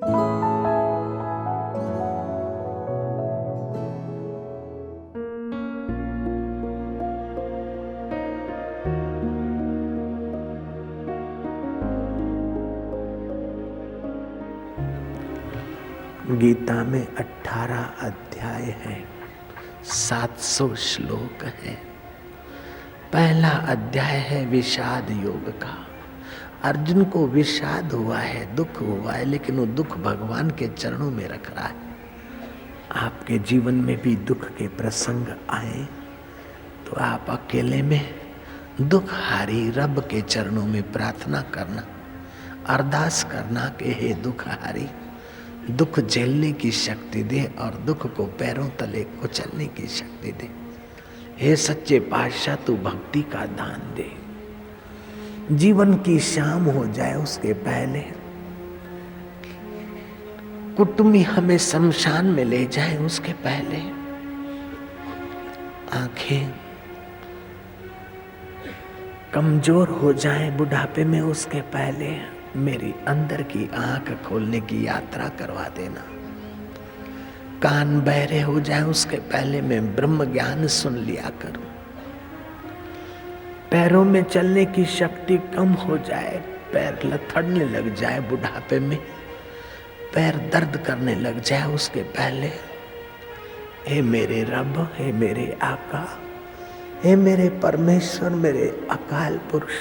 गीता में 18 अध्याय है, 700 श्लोक है। पहला अध्याय है विषाद योग का। अर्जुन को विषाद हुआ है, दुख हुआ है, लेकिन वो दुख भगवान के चरणों में रख रहा है। आपके जीवन में भी दुख के प्रसंग आए तो आप अकेले में दुख हारी रब के चरणों में प्रार्थना करना, अरदास करना कि हे दुख हारी, दुख झेलने की शक्ति दे और दुख को पैरों तले कुचलने की शक्ति दे। हे सच्चे पातशाह, तू भक्ति का दान दे। जीवन की शाम हो जाए उसके पहले, कुटुंबी हमें शमशान में ले जाए उसके पहले, आंखें कमजोर हो जाए बुढ़ापे में उसके पहले मेरी अंदर की आंख खोलने की यात्रा करवा देना। कान बहरे हो जाए उसके पहले मैं ब्रह्म ज्ञान सुन लिया करूं। पैरों में चलने की शक्ति कम हो जाए, पैर लथड़ने लग जाए बुढ़ापे में, पैर दर्द करने लग जाए उसके पहले, हे मेरे रब, हे मेरे आका, हे मेरे परमेश्वर, मेरे अकाल पुरुष,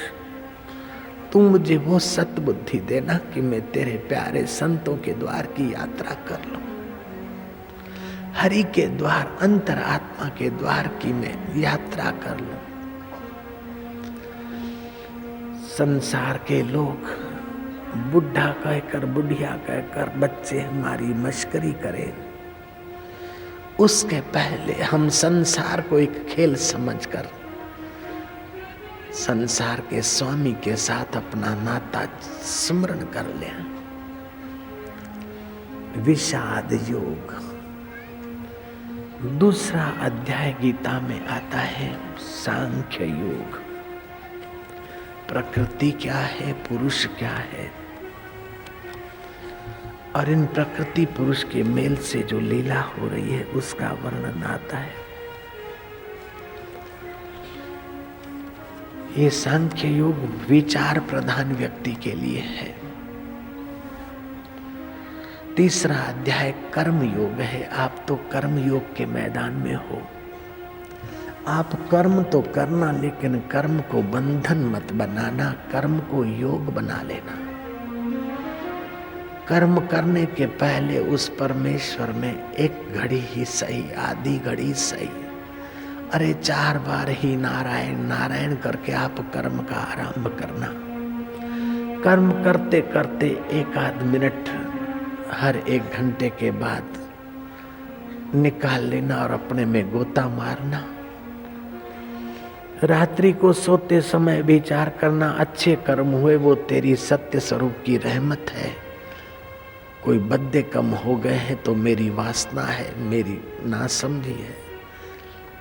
तू मुझे वो सत्बुद्धि देना कि मैं तेरे प्यारे संतों के द्वार की यात्रा कर लूं। हरि के द्वार, अंतरात्मा के द्वार की मैं यात्रा कर लूं। संसार के लोग बुढ़ा कहकर, बुढ़िया कहकर बच्चे हमारी मश्करी करें, उसके पहले हम संसार को एक खेल समझकर संसार के स्वामी के साथ अपना नाता स्मरण कर लें। विषाद योग। दूसरा अध्याय गीता में आता है सांख्य योग। प्रकृति क्या है, पुरुष क्या है, और इन प्रकृति पुरुष के मेल से जो लीला हो रही है उसका वर्णन आता है। ये सांख्य योग विचार प्रधान व्यक्ति के लिए है। तीसरा अध्याय कर्म योग है। आप तो कर्म योग के मैदान में हो। आप कर्म तो करना, लेकिन कर्म को बंधन मत बनाना, कर्म को योग बना लेना। कर्म करने के पहले उस परमेश्वर में एक घड़ी ही सही, आधी घड़ी सही, अरे 4 बार ही नारायण नारायण करके आप कर्म का आरंभ करना। कर्म करते करते 1 मिनट हर 1 घंटे के बाद निकाल लेना और अपने में गोता मारना। रात्रि को सोते समय विचार करना, अच्छे कर्म हुए वो तेरी सत्य स्वरूप की रहमत है, कोई बद्दे कम हो गए हैं तो मेरी वासना है, मेरी नासमझी है,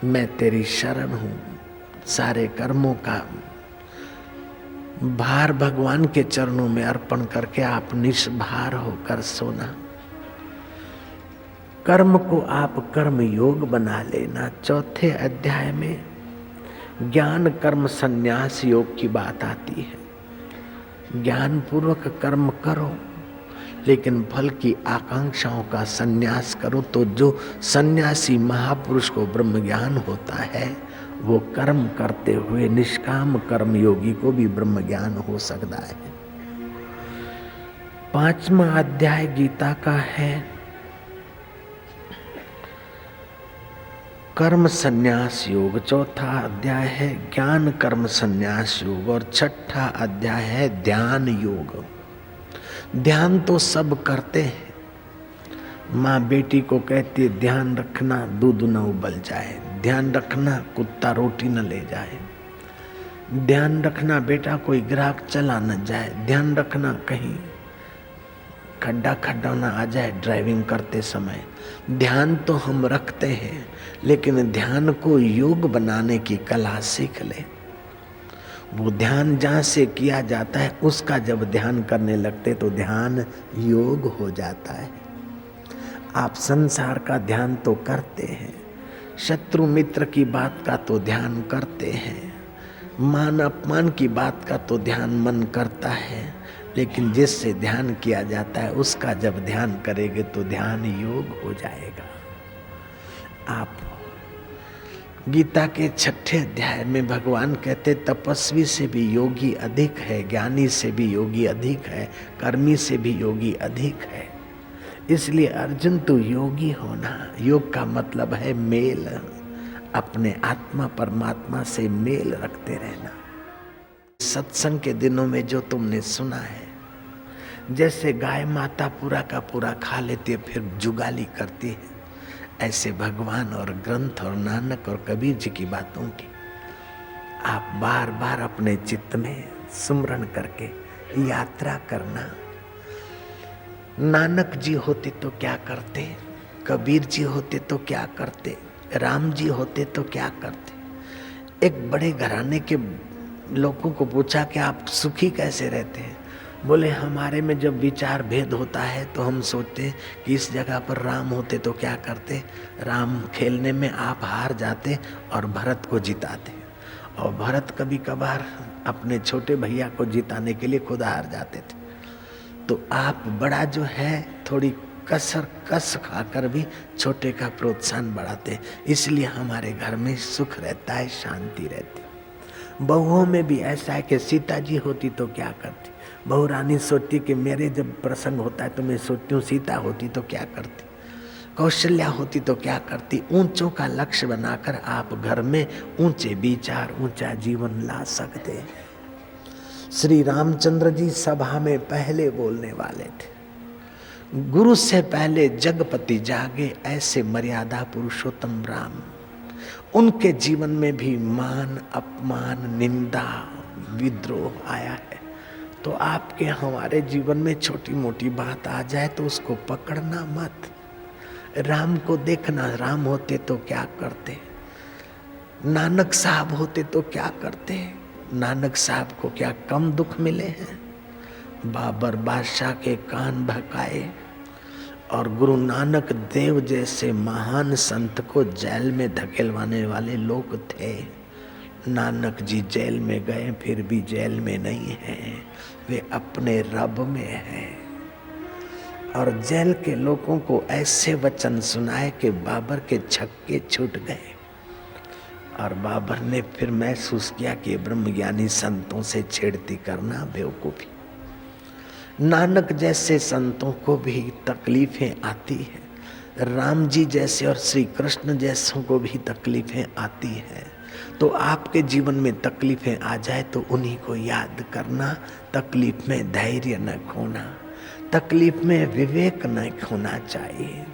मैं तेरी शरण हूं। सारे कर्मों का भार भगवान के चरणों में अर्पण करके आप निष्भार होकर सोना। कर्म को आप कर्म योग बना लेना। चौथे अध्याय में ज्ञान कर्म संन्यास योग की बात आती है। ज्ञान पूर्वक कर्म करो, लेकिन फल की आकांक्षाओं का संन्यास करो, तो जो सन्यासी महापुरुष को ब्रह्म ज्ञान होता है वो कर्म करते हुए निष्काम कर्म योगी को भी ब्रह्म ज्ञान हो सकता है। 5वां अध्याय गीता का है कर्म संन्यास योग। चौथा अध्याय है ज्ञान कर्म संन्यास योग और 6ठा अध्याय है ध्यान योग। ध्यान तो सब करते हैं। माँ बेटी को कहती है ध्यान रखना दूध न उबल जाए, ध्यान रखना कुत्ता रोटी न ले जाए, ध्यान रखना बेटा कोई ग्राहक चला न जाए, ध्यान रखना कहीं खड्डा खड्डा न आ जाए ड्राइविंग करते समय। ध्यान तो हम रखते हैं, लेकिन ध्यान को योग बनाने की कला सीख ले। वो ध्यान जहाँ से किया जाता है उसका जब ध्यान करने लगते तो ध्यान योग हो जाता है। आप संसार का ध्यान तो करते हैं, शत्रु मित्र की बात का तो ध्यान करते हैं, मान अपमान की बात का तो ध्यान मन करता है, लेकिन जिससे ध्यान किया जाता है उसका जब ध्यान करेंगे तो ध्यान योग हो जाएगा। आप गीता के 6 अध्याय में भगवान कहते तपस्वी से भी योगी अधिक है, ज्ञानी से भी योगी अधिक है, कर्मी से भी योगी अधिक है। इसलिए अर्जुन तू योगी होना। योग का मतलब है मेल, अपने आत्मा परमात्मा से मेल रखते रहना। सत्संग के दिनों में जो तुमने सुना है, जैसे गाय माता पूरा का पूरा खा लेती है फिर जुगाली करती है, ऐसे भगवान और ग्रंथ और नानक और कबीर जी की बातों की आप बार बार अपने चित्त में सुमरण करके यात्रा करना। नानक जी होते तो क्या करते, कबीर जी होते तो क्या करते, राम जी होते तो क्या करते। एक बड़े घराने के लोगों को पूछा कि आप सुखी कैसे रहते हैं। बोले हमारे में जब विचार भेद होता है तो हम सोचते हैं कि इस जगह पर राम होते तो क्या करते। राम खेलने में आप हार जाते और भरत को जिताते, और भरत कभी कभार अपने छोटे भैया को जिताने के लिए खुद हार जाते थे। तो आप बड़ा जो है थोड़ी कस खाकर भी छोटे का प्रोत्साहन बढ़ाते, इसलिए हमारे घर में सुख रहता है, शांति रहती। बहुओं में भी ऐसा है कि सीता जी होती तो क्या करती। बहू रानी सोचती कि मेरे जब प्रसंग होता है तो मैं सोचती हूँ सीता होती तो क्या करती, कौशल्या होती तो क्या करती। ऊंचों का लक्ष्य बनाकर आप घर में ऊंचे विचार, ऊंचा जीवन ला सकते हैं। श्री रामचंद्र जी सभा में पहले बोलने वाले थे। गुरु से पहले जगपति जागे, ऐसे मर्यादा पुरुषोत्तम राम। उनके जीवन में भी मान, अपमान, निंदा, विद्रोह आया है। तो आपके हमारे जीवन में छोटी मोटी बात आ जाए तो उसको पकड़ना मत। राम को देखना, राम होते तो क्या करते, नानक साहब होते तो क्या करते। नानक साहब को क्या कम दुख मिले हैं। बाबर बादशाह के कान भकाए और गुरु नानक देव जैसे महान संत को जेल में धकेलवाने वाले लोग थे। नानक जी जेल में गए फिर भी जेल में नहीं हैं, वे अपने रब में हैं। और जेल के लोगों को ऐसे वचन सुनाए कि बाबर के छक्के छूट गए, और बाबर ने फिर महसूस किया कि ब्रह्मज्ञानी संतों से छेड़ती करना बेवकूफी। नानक जैसे संतों को भी तकलीफें आती हैं, राम जी जैसे और श्री कृष्ण जैसों को भी तकलीफें आती हैं। तो आपके जीवन में तकलीफें आ जाए तो उन्हीं को याद करना, तकलीफ में धैर्य न खोना, तकलीफ में विवेक न खोना चाहिए।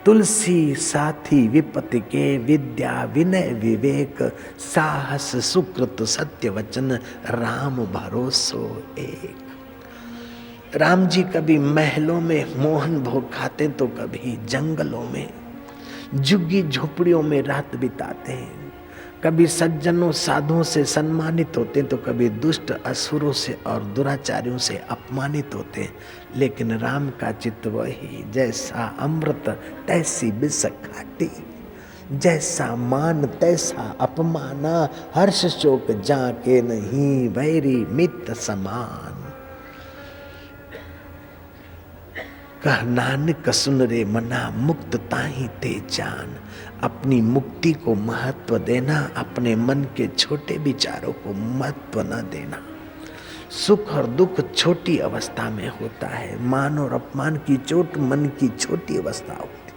तुलसी साथी विपत्ति के, विद्या विनय विवेक, साहस सुकृत सत्य वचन, राम भरोसो एक। राम जी कभी महलों में मोहन भोग खाते तो कभी जंगलों में झुग्गी झोपड़ियों में रात बिताते हैं। कभी सज्जनों साधुओं से सम्मानित होते तो कभी दुष्ट असुरों से और दुराचारियों से अपमानित होते। लेकिन राम का चित्त वही, जैसा अमृत तैसी बिस खाटी, जैसा मान तैसा अपमाना, हर्ष शोक जाके नहीं, वैरी मित समान। कह नानक सुन रे मना, मुक्त ताही ते जान। अपनी मुक्ति को महत्व देना, अपने मन के छोटे विचारों को महत्व न देना। सुख और दुख छोटी अवस्था में होता है। मान और अपमान की चोट मन की छोटी अवस्था होती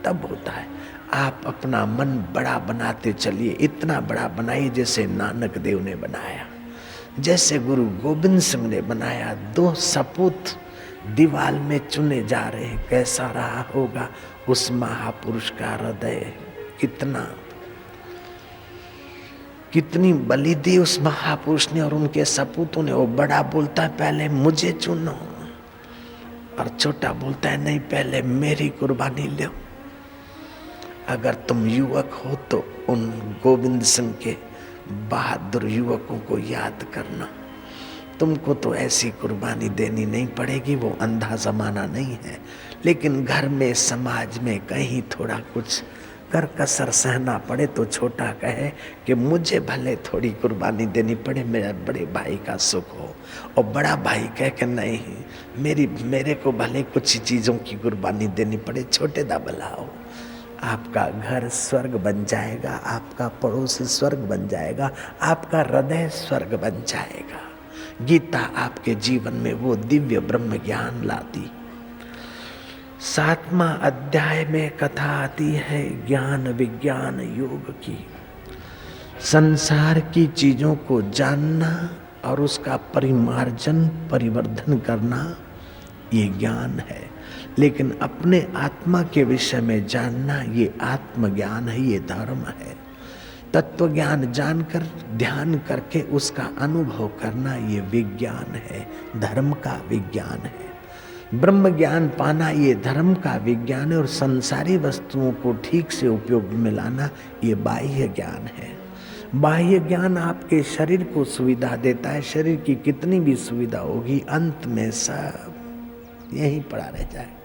तब होता है। आप अपना मन बड़ा बनाते चलिए, इतना बड़ा बनाइए जैसे नानक देव ने बनाया, जैसे गुरु गोविंद सिंह ने बनाया। 2 सपूत दीवाल में चुने जा रहे हैं, कैसा रहा होगा उस महापुरुष का हृदय। कितनी बलि दी उस महापुरुष ने और उनके सपूतों ने। वो बड़ा बोलता है पहले मुझे चुनो, और छोटा बोलता है नहीं पहले मेरी कुर्बानी लो। अगर तुम युवक हो तो उन गोविंद सिंह के बहादुर युवकों को याद करना। तुमको तो ऐसी कुर्बानी देनी नहीं पड़ेगी, वो अंधा जमाना नहीं है, लेकिन घर में समाज में कहीं थोड़ा कुछ कर कसर सहना पड़े तो छोटा कहे कि मुझे भले थोड़ी कुर्बानी देनी पड़े, मेरे बड़े भाई का सुख हो, और बड़ा भाई कहे कि नहीं मेरे को भले कुछ चीज़ों की कुर्बानी देनी पड़े, छोटे दा भला हो। आपका घर स्वर्ग बन जाएगा, आपका पड़ोसी स्वर्ग बन जाएगा, आपका हृदय स्वर्ग बन जाएगा। गीता आपके जीवन में वो दिव्य ब्रह्म ज्ञान लाती। 7वां अध्याय में कथा आती है ज्ञान विज्ञान योग की। संसार की चीजों को जानना और उसका परिमार्जन परिवर्धन करना ये ज्ञान है, लेकिन अपने आत्मा के विषय में जानना ये आत्मज्ञान है, ये धर्म है। तत्व ज्ञान जानकर ध्यान करके उसका अनुभव करना ये विज्ञान है, धर्म का विज्ञान है। ब्रह्म ज्ञान पाना ये धर्म का विज्ञान है, और संसारी वस्तुओं को ठीक से उपयोग में लाना ये बाह्य ज्ञान है। बाह्य ज्ञान आपके शरीर को सुविधा देता है, शरीर की कितनी भी सुविधा होगी अंत में सब यहीं पड़ा रह जाए।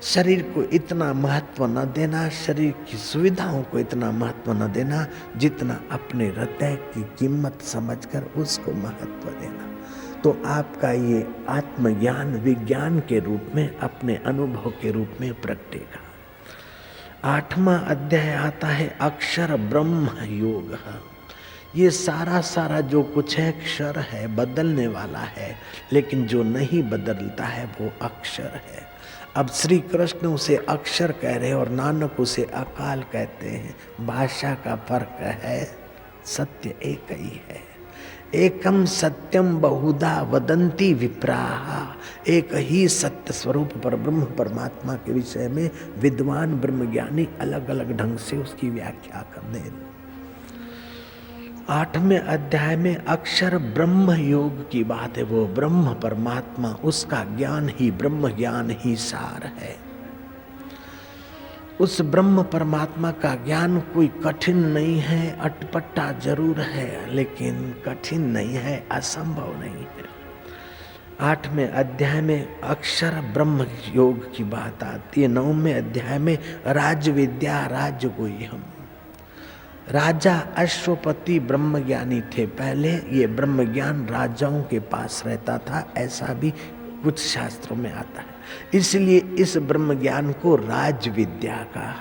शरीर को इतना महत्व न देना, शरीर की सुविधाओं को इतना महत्व न देना जितना अपने हृदय की कीमत समझकर उसको महत्व देना, तो आपका ये आत्मज्ञान विज्ञान के रूप में अपने अनुभव के रूप में प्रगटेगा। 8वां अध्याय आता है अक्षर ब्रह्म योग। ये सारा जो कुछ है अक्षर है, बदलने वाला है, लेकिन जो नहीं बदलता है वो अक्षर है। अब श्री कृष्ण उसे अक्षर कह रहे हैं और नानक उसे अकाल कहते हैं। भाषा का फर्क है, सत्य एक ही है। एकम सत्यम बहुधा वदंती विप्राः। एक ही सत्य स्वरूप पर ब्रह्म परमात्मा के विषय में विद्वान ब्रह्मज्ञानी अलग अलग ढंग से उसकी व्याख्या कर दे। 8वें अध्याय में अक्षर ब्रह्म योग की बात है। वो ब्रह्म परमात्मा, उसका ज्ञान ही ब्रह्म ज्ञान ही सार है। उस ब्रह्म परमात्मा का ज्ञान कोई कठिन नहीं है, अटपटा जरूर है, लेकिन कठिन नहीं है, असंभव नहीं है। 8वें अध्याय में अक्षर ब्रह्म योग की बात आती है। 9वें अध्याय में राज विद्या राजगुह्यम। राजा अश्वपति ब्रह्मज्ञानी थे पहले, ये ब्रह्म ज्ञान राजाओं के पास रहता था, ऐसा भी कुछ शास्त्रों में आता है। इसलिए इस ब्रह्म ज्ञान को राज विद्या कहा।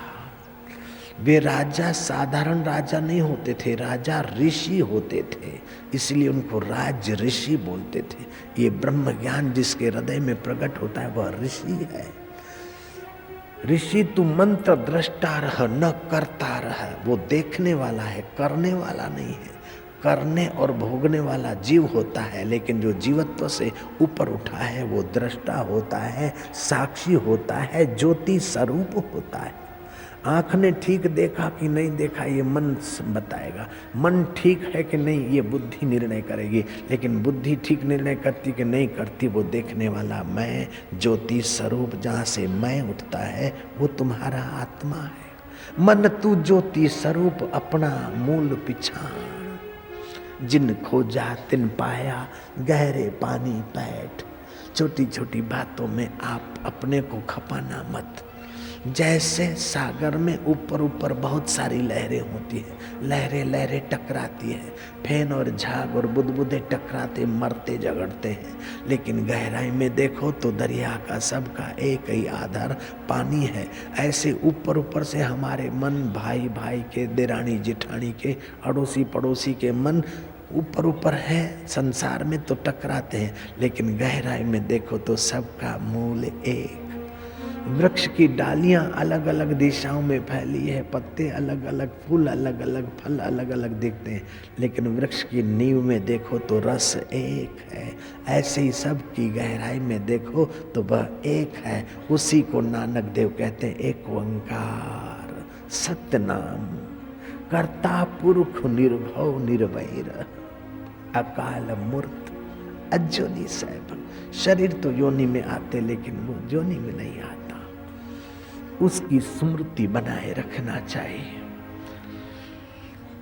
वे राजा साधारण राजा नहीं होते थे, राजा ऋषि होते थे, इसलिए उनको राज ऋषि बोलते थे। ये ब्रह्म ज्ञान जिसके हृदय में प्रकट होता है वह ऋषि है। ऋषि तू मंत्र दृष्टा रह न करता रह। वो देखने वाला है, करने वाला नहीं है। करने और भोगने वाला जीव होता है, लेकिन जो जीवत्व से ऊपर उठा है वो दृष्टा होता है, साक्षी होता है, ज्योति स्वरूप होता है। आँख ने ठीक देखा कि नहीं देखा ये मन बताएगा, मन ठीक है कि नहीं ये बुद्धि निर्णय करेगी, लेकिन बुद्धि ठीक निर्णय करती कि नहीं करती वो देखने वाला मैं, ज्योति स्वरूप जहाँ से मैं उठता है वो तुम्हारा आत्मा है। मन तू ज्योति स्वरूप अपना मूल पिछाड़, जिन खोजा तिन पाया गहरे पानी पैठ। छोटी छोटी बातों में आप अपने को खपाना मत। जैसे सागर में ऊपर ऊपर बहुत सारी लहरें होती है, लहरें टकराती है, फेन और झाग और बुदबुदे टकराते मरते झगड़ते हैं, लेकिन गहराई में देखो तो दरिया का सबका एक ही आधार पानी है। ऐसे ऊपर ऊपर से हमारे मन, भाई भाई के, देरानी जेठानी के, अड़ोसी पड़ोसी के मन ऊपर ऊपर है, संसार में तो टकराते हैं, लेकिन गहराई में देखो तो सबका मूल एक। वृक्ष की डालियां अलग अलग दिशाओं में फैली है, पत्ते अलग अलग, फूल अलग अलग, फल अलग अलग दिखते हैं, लेकिन वृक्ष की नींव में देखो तो रस एक है। ऐसे ही सब की गहराई में देखो तो वह एक है। उसी को नानक देव कहते हैं एक ओंकार सत्य नाम, कर्ता पुरुष निर्भव निर्वैर, अकाल मूर्त अजोनी सैभ। शरीर तो योनि में आते, लेकिन वो योनि में नहीं आता। उसकी स्मृति बनाए रखना चाहिए।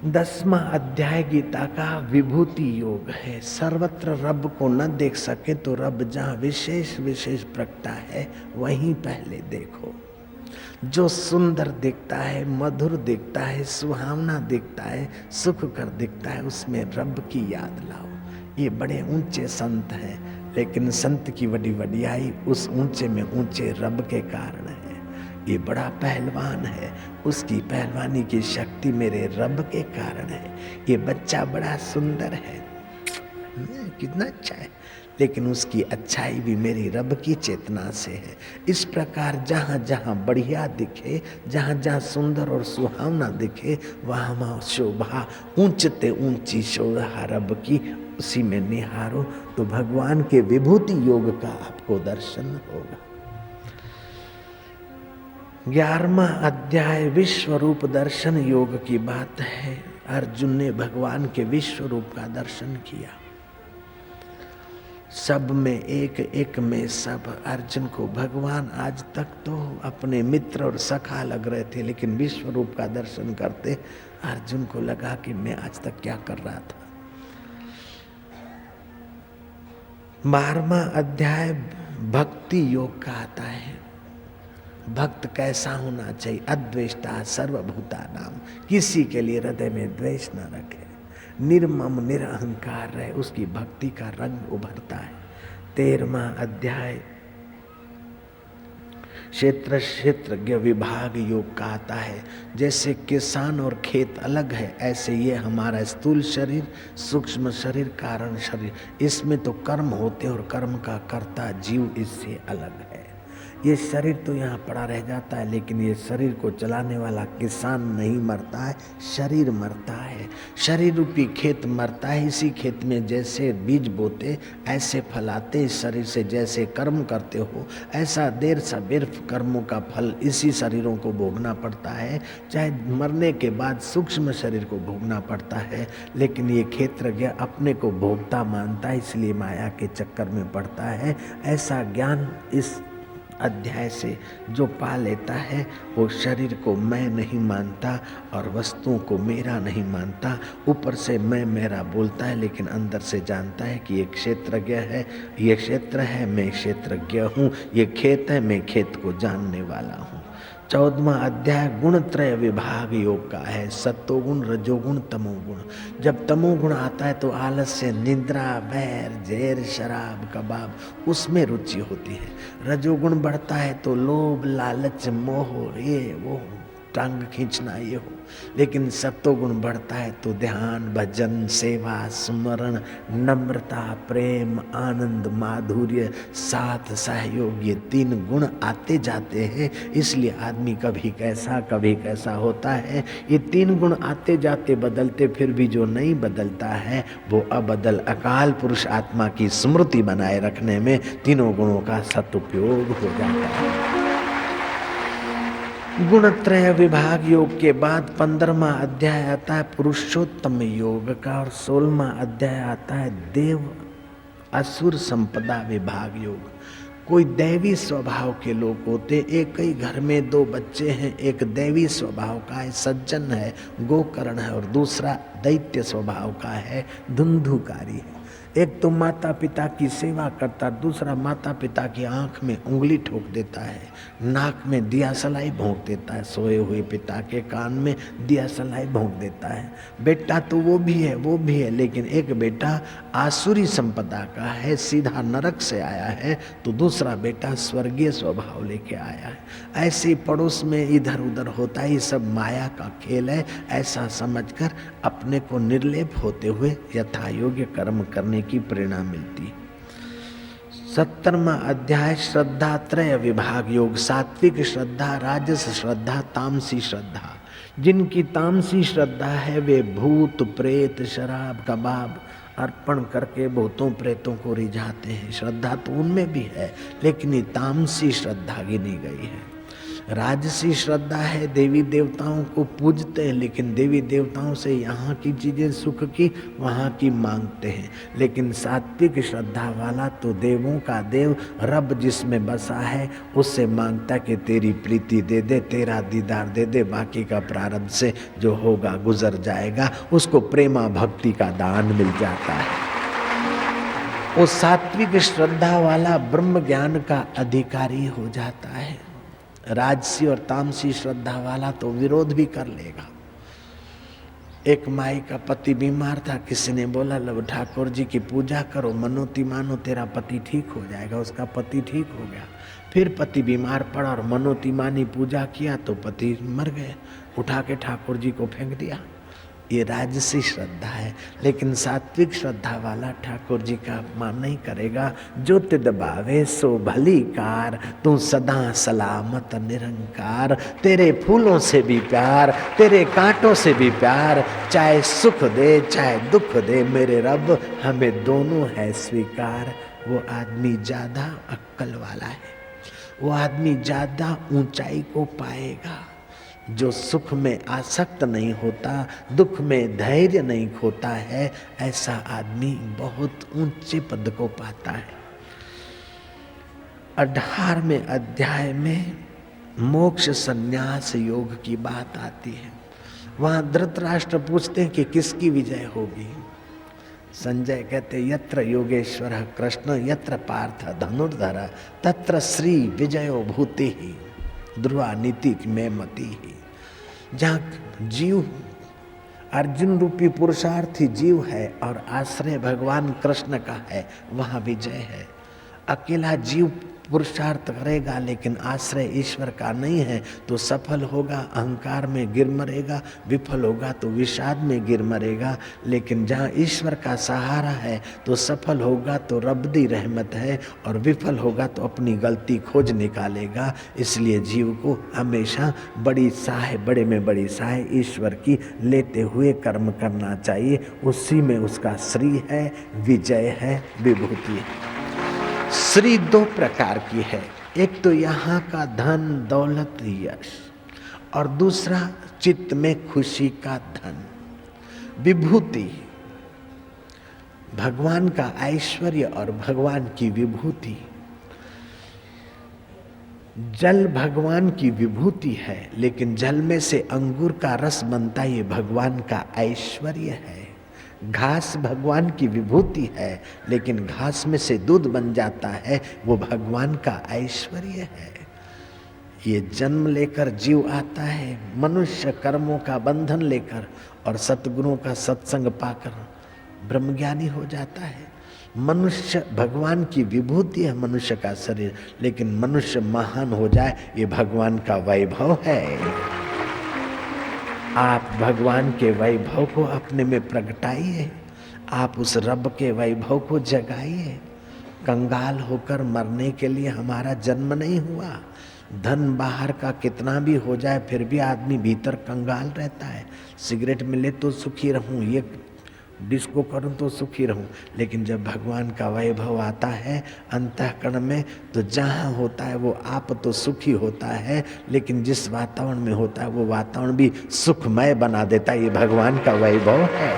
10वां अध्याय गीता का विभूति योग है। सर्वत्र रब को न देख सके तो रब जहाँ विशेष विशेष प्रकटा है वहीं पहले देखो। जो सुंदर दिखता है, मधुर दिखता है, सुहावना दिखता है, सुख कर दिखता है, उसमें रब की याद लाओ। ये बड़े ऊंचे संत हैं, लेकिन संत की बड़ी वडियाई उस ऊंचे में ऊंचे रब के कारण है। ये बड़ा पहलवान है, उसकी पहलवानी की शक्ति मेरे रब के कारण है। ये बच्चा बड़ा सुंदर है, कितना अच्छा है, लेकिन उसकी अच्छाई भी मेरी रब की चेतना से है। इस प्रकार जहाँ जहाँ बढ़िया दिखे, जहाँ जहाँ सुंदर और सुहावना दिखे, वहाँ वहाँ शोभा, ऊंचते ऊंची शोभा रब की, उसी में निहारो तो भगवान के विभूति योग का आपको दर्शन होगा। 11वां अध्याय विश्व रूप दर्शन योग की बात है। अर्जुन ने भगवान के विश्व रूप का दर्शन किया। सब में एक, एक में सब। अर्जुन को भगवान आज तक तो अपने मित्र और सखा लग रहे थे, लेकिन विश्व रूप का दर्शन करते अर्जुन को लगा कि मैं आज तक क्या कर रहा था। 12वां अध्याय भक्ति योग का आता है। भक्त कैसा होना चाहिए? अद्वेष्टा सर्वभूतानां, किसी के लिए हृदय में द्वेष न रखे, निर्मम निरहंकार रहे, उसकी भक्ति का रंग उभरता है। 13वां अध्याय क्षेत्र क्षेत्रज्ञ विभाग योग का आता है। जैसे किसान और खेत अलग है, ऐसे ये हमारा स्थूल शरीर, सूक्ष्म शरीर, कारण शरीर, इसमें तो कर्म होते और कर्म का कर्ता जीव इससे अलग है। ये शरीर तो यहाँ पड़ा रह जाता है, लेकिन ये शरीर को चलाने वाला किसान नहीं मरता है, शरीर मरता है। शरीर रूपी खेत मरता है। इसी खेत में जैसे बीज बोते ऐसे फल आते। इस शरीर से जैसे कर्म करते हो ऐसा देर सबेर कर्मों का फल इसी शरीरों को भोगना पड़ता है। चाहे मरने के बाद सूक्ष्म शरीर को भोगना पड़ता है, लेकिन ये क्षेत्रज्ञ अपने को भोगता मानता है, इसलिए माया के चक्कर में पड़ता है। ऐसा ज्ञान इस अध्याय से जो पा लेता है वो शरीर को मैं नहीं मानता और वस्तुओं को मेरा नहीं मानता। ऊपर से मैं मेरा बोलता है, लेकिन अंदर से जानता है कि ये क्षेत्रज्ञ है, ये क्षेत्र है, मैं क्षेत्रज्ञ हूँ, ये खेत है, मैं खेत को जानने वाला हूँ। 14वां अध्याय गुणत्रय विभाग योग का है। सत्वगुण, रजोगुण, तमोगुण। जब तमोगुण आता है तो आलस्य, निद्रा, वैर, जहर, शराब, कबाब, उसमें रुचि होती है। रजोगुण बढ़ता है तो लोभ, लालच, मोह, ये वो, टांग खींचना, ये हो। लेकिन सत्वगुण बढ़ता है तो ध्यान, भजन, सेवा, स्मरण, नम्रता, प्रेम, आनंद, माधुर्य, साथ, सहयोग, ये 3 गुण आते जाते हैं। इसलिए आदमी कभी कैसा होता है। ये 3 गुण आते जाते बदलते, फिर भी जो नहीं बदलता है वो अबदल अकाल पुरुष आत्मा की स्मृति बनाए रखने में तीनों गुणों का सदुपयोग हो जाता है। गुणत्रय विभाग योग के बाद 15वां अध्याय आता है पुरुषोत्तम योग का, और 16वां अध्याय आता है देव असुर संपदा विभाग योग। कोई दैवी स्वभाव के लोग होते। एक ही घर में 2 बच्चे हैं, एक दैवी स्वभाव का है, सज्जन है, गोकर्ण है, और दूसरा दैत्य स्वभाव का है, धुंधुकारी है। एक तो माता पिता की सेवा करता, दूसरा माता पिता की आंख में उंगली ठोक देता है, नाक में दिया सलाई भोंक देता है, सोए हुए पिता के कान में दिया सलाई भोंक देता है। बेटा तो वो भी है, लेकिन एक बेटा आसुरी संपदा का है, सीधा नरक से आया है, तो दूसरा बेटा स्वर्गीय स्वभाव लेके आया है। ऐसे पड़ोस में इधर उधर होता है, ये सब माया का खेल है। ऐसा समझकर अपने को निर्लेप होते हुए यथायोग्य कर्म करने की प्रेरणा मिलती। 17वां अध्याय श्रद्धात्रय विभाग योग। सात्विक श्रद्धा, राजस श्रद्धा, तामसी श्रद्धा। जिनकी तामसी श्रद्धा है वे भूत, प्रेत, शराब, कबाब अर्पण करके भूतों प्रेतों को रिझाते हैं। श्रद्धा तो उनमें भी है, लेकिन ये तामसी श्रद्धा गिनी गई है। राजसी श्रद्धा है, देवी देवताओं को पूजते हैं, लेकिन देवी देवताओं से यहाँ की चीजें सुख की वहाँ की मांगते हैं। लेकिन सात्विक श्रद्धा वाला तो देवों का देव रब जिसमें बसा है उससे मांगता कि तेरी प्रीति दे दे, तेरा दीदार दे दे, बाकी का प्रारब्ध से जो होगा गुजर जाएगा। उसको प्रेमा भक्ति का दान मिल जाता है। वो सात्विक श्रद्धा वाला ब्रह्म ज्ञान का अधिकारी हो जाता है। राजसी और तामसी श्रद्धा वाला तो विरोध भी कर लेगा। एक माई का पति बीमार था, किसी ने बोला लो ठाकुर जी की पूजा करो, मनोती मानो तेरा पति ठीक हो जाएगा। उसका पति ठीक हो गया। फिर पति बीमार पड़ा और मनोती मानी पूजा किया तो पति मर गए। उठा के ठाकुर जी को फेंक दिया। ये राजसी श्रद्धा है। लेकिन सात्विक श्रद्धा वाला ठाकुर जी का अपमान नहीं करेगा। जो तिद भावे सो भली कार, तू सदा सलामत निरंकार। तेरे फूलों से भी प्यार, तेरे कांटों से भी प्यार, चाहे सुख दे चाहे दुख दे मेरे रब, हमें दोनों है स्वीकार। वो आदमी ज्यादा अक्ल वाला है, वो आदमी ज्यादा ऊंचाई को पाएगा। जो सुख में आसक्त नहीं होता, दुख में धैर्य नहीं खोता है, ऐसा आदमी बहुत ऊंचे पद को पाता है। 18वें अध्याय में मोक्ष संन्यास योग की बात आती है। वहां धृतराष्ट्र पूछते हैं कि किसकी विजय होगी। संजय कहते यत्र योगेश्वर कृष्ण यत्र पार्थ धनुर्धर तत्र श्री विजयो भूति ही ध्रुवा नीति में मति ही। जहाँ जीव अर्जुन रूपी पुरुषार्थी जीव है और आश्रय भगवान कृष्ण का है, वहाँ विजय है। अकेला जीव पुरुषार्थ करेगा लेकिन आश्रय ईश्वर का नहीं है तो सफल होगा, अहंकार में गिर मरेगा, विफल होगा तो विषाद में गिर मरेगा। लेकिन जहाँ ईश्वर का सहारा है तो सफल होगा तो रब्बी रहमत है और विफल होगा तो अपनी गलती खोज निकालेगा। इसलिए जीव को हमेशा बड़ी सहाय, बड़े में बड़ी सहाय ईश्वर की लेते हुए कर्म करना चाहिए। उसी में उसका श्री है, विजय है, विभूति है। श्री दो प्रकार की है, एक तो यहाँ का धन दौलत यश और दूसरा चित्त में खुशी का धन। विभूति भगवान का ऐश्वर्य और भगवान की विभूति। जल भगवान की विभूति है, लेकिन जल में से अंगूर का रस बनता ये भगवान का ऐश्वर्य है। घास भगवान की विभूति है, लेकिन घास में से दूध बन जाता है, वो भगवान का ऐश्वर्य है। ये जन्म लेकर जीव आता है मनुष्य कर्मों का बंधन लेकर और सतगुरुओं का सत्संग पाकर ब्रह्मज्ञानी हो जाता है। मनुष्य भगवान की विभूति है, मनुष्य का शरीर, लेकिन मनुष्य महान हो जाए ये भगवान का वैभव है। आप भगवान के वैभव को अपने में प्रगटाइए, आप उस रब के वैभव को जगाइए। कंगाल होकर मरने के लिए हमारा जन्म नहीं हुआ। धन बाहर का कितना भी हो जाए फिर भी आदमी भीतर कंगाल रहता है। सिगरेट मिले तो सुखी रहूं, ये डिस्को करूं तो सुखी रहूं, लेकिन जब भगवान का वैभव आता है अंतःकरण में तो जहाँ होता है वो आप तो सुखी होता है, लेकिन जिस वातावरण में होता है वो वातावरण भी सुखमय बना देता है। ये भगवान का वैभव है।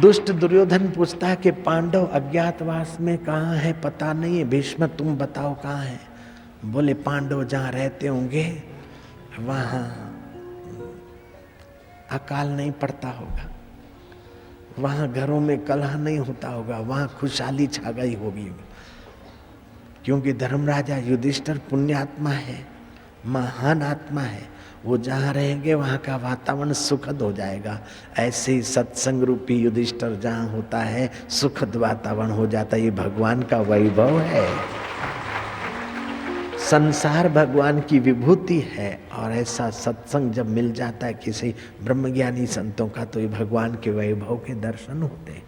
दुष्ट दुर्योधन पूछता है कि पांडव अज्ञातवास में कहाँ है, पता नहीं है, भीष्म तुम बताओ कहाँ है। बोले पांडव जहाँ रहते होंगे वहाँ अकाल नहीं पड़ता होगा, वहाँ घरों में कलह नहीं होता होगा, वहाँ खुशहाली छा गई होगी। क्योंकि धर्मराजा युधिष्ठिर पुण्यात्मा है, महान आत्मा है, वो जहाँ रहेंगे वहाँ का वातावरण सुखद हो जाएगा। ऐसे ही सत्संग रूपी युधिष्ठिर जहाँ होता है सुखद वातावरण हो जाता है। ये भगवान का वैभव है। संसार भगवान की विभूति है और ऐसा सत्संग जब मिल जाता है किसी ब्रह्मज्ञानी संतों का तो ये भगवान के वैभव के दर्शन होते हैं।